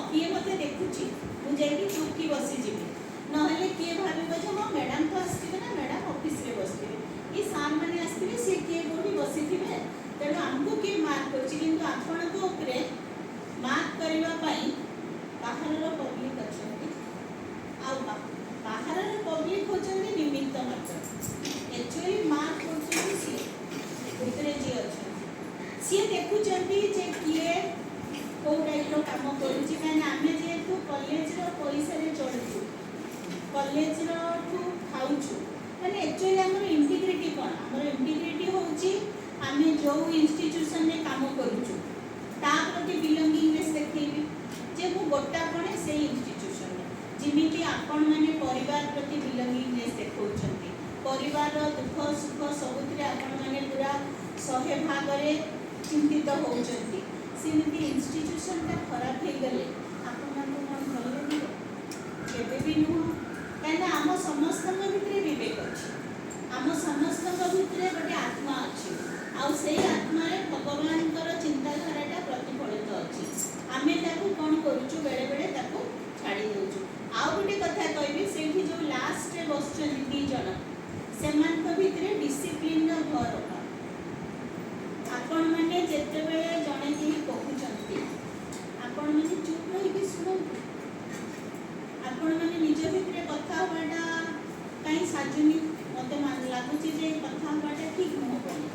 किए मते देखुची मु जाई चुपकी बसी जीवी नहले किए भाबिबो जे हां मैडम तो आस्थिबे ना मैडम ऑफिस रे बसथिबे ये सार माने आस्थिबे से किए कोठी बसिथिबे तेणु आमको किए मार्क करछि किंतु आपनको उपरे मार्क करबा पई बाहरर पब्लिक अछंती आ बाहरर पब्लिक होचंती निमित्त मात्र एक्चुअली मार्क होचंती सी उतरे जी अछंती सी देखुचंती जे किए को टाइप रो काम करूची काने आमे जेतु कॉलेज रो पैसा रे चलछु कॉलेज रो ठू खाउछु माने एक्चुअली हमर इंटीग्रिटी कोन हमर इंटीग्रिटी होची आमे जो इंस्टीट्यूशन में काम करूछु ता प्रति बिलोंगिंगनेस देखैबी जे मु गोटा पणे से इंस्टीट्यूशन में जिमिति आपण माने परिवार प्रति बिलोंगिंगनेस देखौचंती परिवार रो दुख सुख सबुतरे आपण माने पूरा 100% रे चिंतित होउचंती सेमिति इंस्टीट्यूशन का खराब हे गले आपण माने कोन भल लागिबो केबे भी नु काना हम समस्त भितरे विवेक अछि हम समस्त भितरे गोटे आत्मा अछि आ से आत्मा रे भगवान कर चिंताधाराटा प्रतिफलित अछि आमे ताकू कोन करूछु बेले बेले ताकू छाडी दोछु आ गोटे कथा कहबी सेठी जो लास्ट रे बसचन दी जण सेमान को भितरे डिसिप्लिन रो घर का आपण माने जेते बेले जणे की कहउचंती आपण माने चुप रही के सुनंतु आपण माने निज भितरे कथा होबाटा काई साजुनी मते मान लागुची जे कथा होबाटा ठीक न होबनी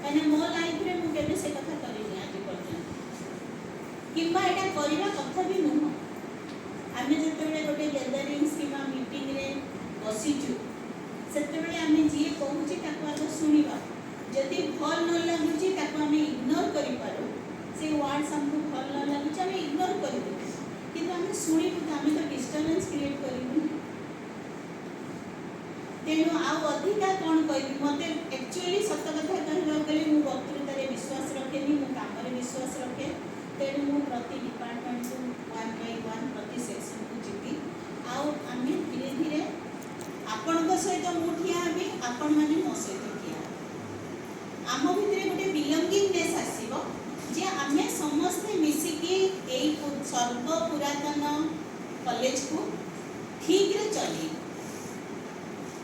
काने मो लाइफ रे मु केबे से कथा करिनी आज पर्यंत किबा एटा करिवा कथा भी नुह आमे जेते बेले गोटे गैदरिंग्स किबा मीटिंग रे बसिचु सेते बेले आमे जे कहउची ताको आगो सुनिबा जदि भल न लगुची ताको आमे इग्नोर करि पारो से वर्ड्स हमको भल न लगुची आमे इग्नोर करि दे किंतु आमे सुनि तो आमे तो डिस्टर्बेंस क्रिएट करिबु तेनु आ अधिका कोन कहबी मते एक्चुअली सत्य कथा कहबा गले मु वक्तृता रे विश्वास रखेनी मु काम रे विश्वास रखे तेनु मु प्रति डिपार्टमेंट को 1 बाय 1 प्रति सेक्शन को जिबी आ आमे धीरे धीरे आपण को सहित मु ठिया हबी आपण माने मो सहित आम भितर गोटे बिलोंगिंगनेस आसीबो जे आमे समस्त मिसिकी एई सर्व पुरातन कॉलेज को ठीक रे चली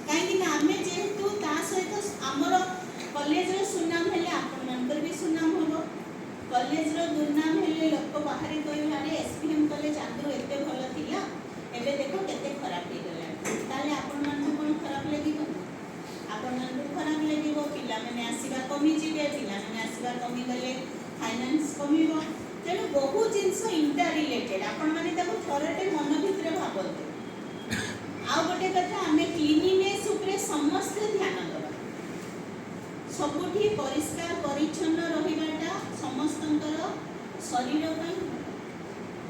काहे कि आमे जेहेतु ता सहित हमर कॉलेज रो सुनाम हेले आपन मनकर भी सुनाम होबो कॉलेज रो दुर्नाम हेले लोक बाहरी कोइ हारे एसपीएम कॉलेज आगु एते भलो थिला एबे देखो केते खराब हे गला ताले आपन मन कोन खराब लागिबो आपन मन खराब लागिबो पिला माने आसीबा कमी जिबे पिला माने आसीबा कमी गले फाइनेंस कमीबो तेनु बहु जिंस इंटर रिलेटेड आपन माने ताको थरटे मन भितरे भाबंतु आ गोटे कथा हमें क्लीनिनेस उपरे समस्त ध्यान दबा सबुठी परिष्कार परिच्छन्न रहिबाटा समस्तंकर शरीर पई